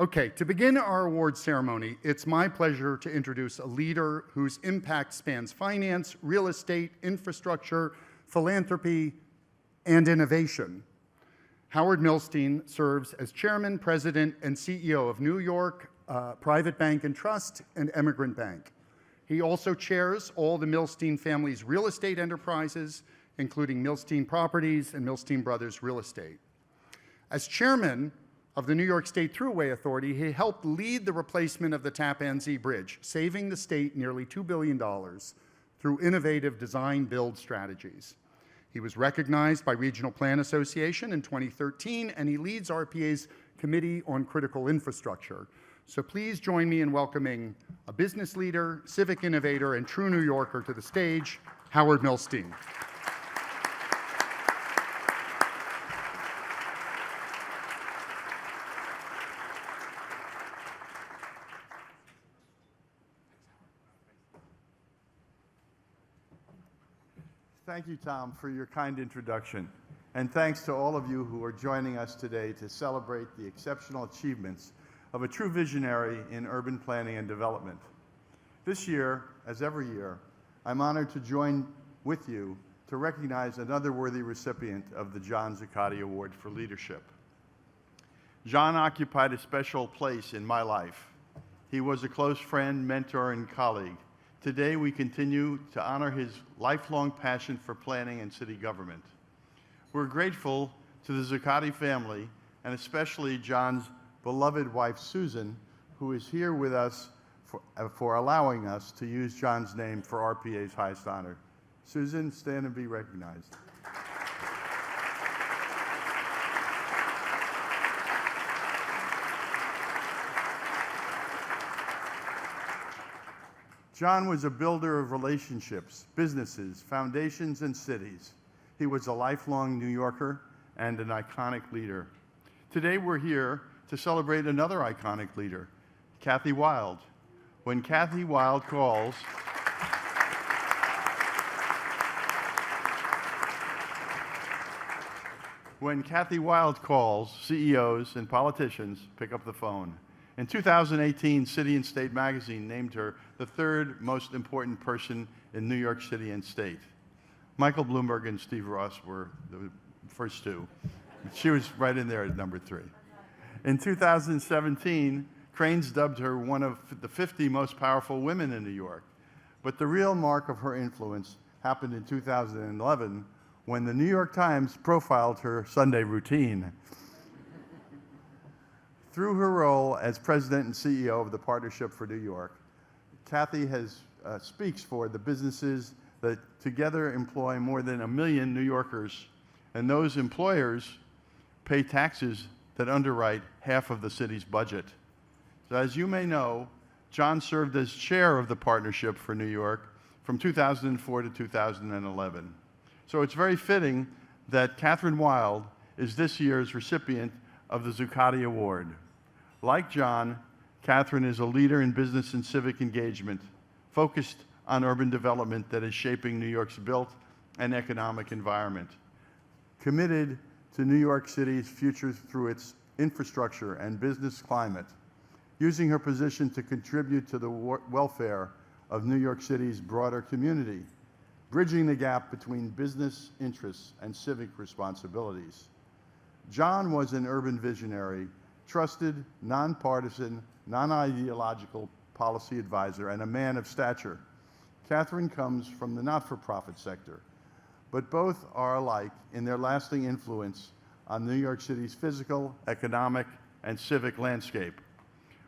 Okay, to begin our awards ceremony, it's my pleasure to introduce a leader whose impact spans finance, real estate, infrastructure, philanthropy, and innovation. Howard Milstein serves as Chairman, President, and CEO of New York Private Bank and Trust and Emigrant Bank. He also chairs all the Milstein family's real estate enterprises, including Milstein Properties and Milstein Brothers Real Estate. As chairman of the New York State Thruway Authority, he helped lead the replacement of the Tappan Zee Bridge, saving the state nearly $2 billion through innovative design-build strategies. He was recognized by Regional Plan Association in 2013, and he leads RPA's Committee on Critical Infrastructure. So please join me in welcoming a business leader, civic innovator, and true New Yorker to the stage, Howard Milstein. Thank you, Tom, for your kind introduction. And thanks to all of you who are joining us today to celebrate the exceptional achievements of a true visionary in urban planning and development. This year, as every year, I'm honored to join with you to recognize another worthy recipient of the John Zuccotti Award for Leadership. John occupied a special place in my life. He was a close friend, mentor, and colleague. Today, we continue to honor his lifelong passion for planning and city government. We're grateful to the Zuccotti family, and especially John's beloved wife, Susan, who is here with us for allowing us to use John's name for RPA's highest honor. Susan, stand and be recognized. John was a builder of relationships, businesses, foundations, and cities. He was a lifelong New Yorker and an iconic leader. Today we're here to celebrate another iconic leader, Kathy Wylde. When Kathy Wylde calls, CEOs and politicians pick up the phone. In 2018, City and State magazine named her the third most important person in New York City and State. Michael Bloomberg and Steve Ross were the first two. She was right in there at number 3. In 2017, Crain's dubbed her one of the 50 most powerful women in New York. But the real mark of her influence happened in 2011 when the New York Times profiled her Sunday routine. Through her role as president and CEO of the Partnership for New York, Kathy speaks for the businesses that together employ more than 1 million New Yorkers, and those employers pay taxes that underwrite half of the city's budget. So as you may know, John served as chair of the Partnership for New York from 2004 to 2011. So it's very fitting that Kathryn Wylde is this year's recipient of the Zuccotti Award. Like John, Kathryn is a leader in business and civic engagement, focused on urban development that is shaping New York's built and economic environment. Committed to New York City's future through its infrastructure and business climate, using her position to contribute to the welfare of New York City's broader community, bridging the gap between business interests and civic responsibilities. John was an urban visionary, trusted, nonpartisan, non-ideological policy advisor, and a man of stature. Kathryn comes from the not-for-profit sector, but both are alike in their lasting influence on New York City's physical, economic, and civic landscape.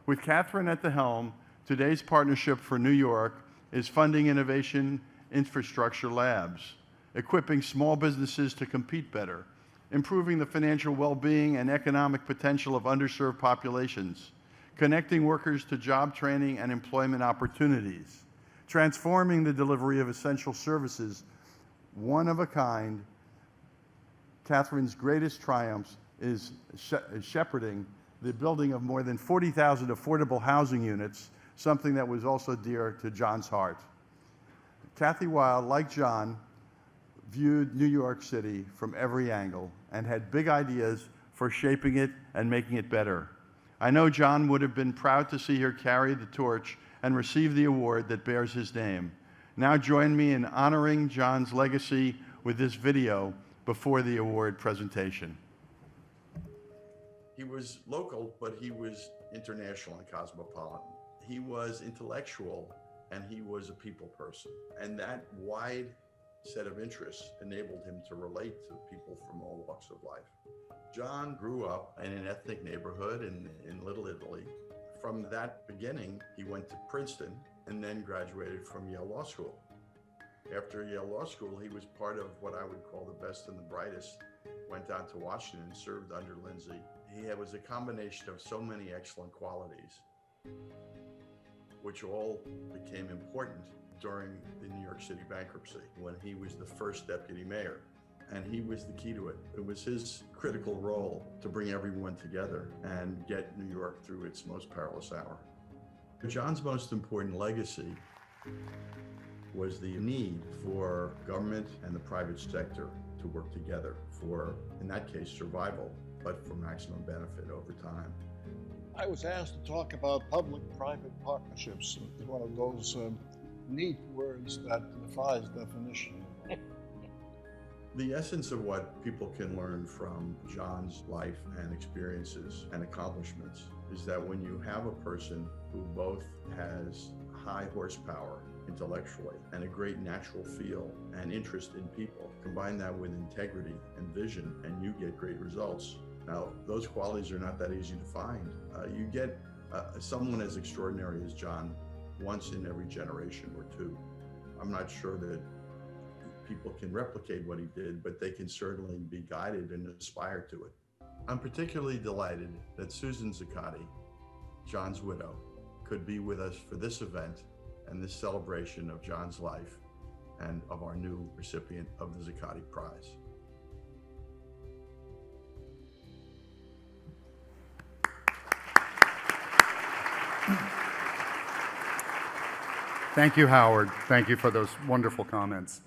With Kathryn at the helm, today's Partnership for New York is funding innovation infrastructure labs, equipping small businesses to compete better, improving the financial well-being and economic potential of underserved populations, connecting workers to job training and employment opportunities, transforming the delivery of essential services. One of a kind, Kathryn's greatest triumphs is shepherding the building of more than 40,000 affordable housing units, something that was also dear to John's heart. Kathy Wylde, like John, viewed New York City from every angle and had big ideas for shaping it and making it better. I know John would have been proud to see her carry the torch and receive the award that bears his name. Now join me in honoring John's legacy with this video before the award presentation. He was local, but he was international and cosmopolitan. He was intellectual, and he was a people person. And that wide set of interests enabled him to relate to people from all walks of life. John grew up in an ethnic neighborhood in Little Italy. From that beginning, he went to Princeton and then graduated from Yale Law School. After Yale Law School, he was part of what I would call the best and the brightest. Went down to Washington, served under Lindsay. He was a combination of so many excellent qualities, which all became important during the New York City bankruptcy when he was the first deputy mayor. And he was the key to it. It was his critical role to bring everyone together and get New York through its most perilous hour. John's most important legacy was the need for government and the private sector to work together for, in that case, survival, but for maximum benefit over time. I was asked to talk about public-private partnerships. It's one of those neat words that defies definition. The essence of what people can learn from John's life and experiences and accomplishments is that when you have a person who both has high horsepower intellectually and a great natural feel and interest in people, combine that with integrity and vision, and you get great results. Now, those qualities are not that easy to find. You get someone as extraordinary as John once in every generation or two. I'm not sure that people can replicate what he did, but they can certainly be guided and aspire to it. I'm particularly delighted that Susan Zuccotti, John's widow, could be with us for this event and this celebration of John's life and of our new recipient of the Zuccotti Prize. Thank you, Howard. Thank you for those wonderful comments.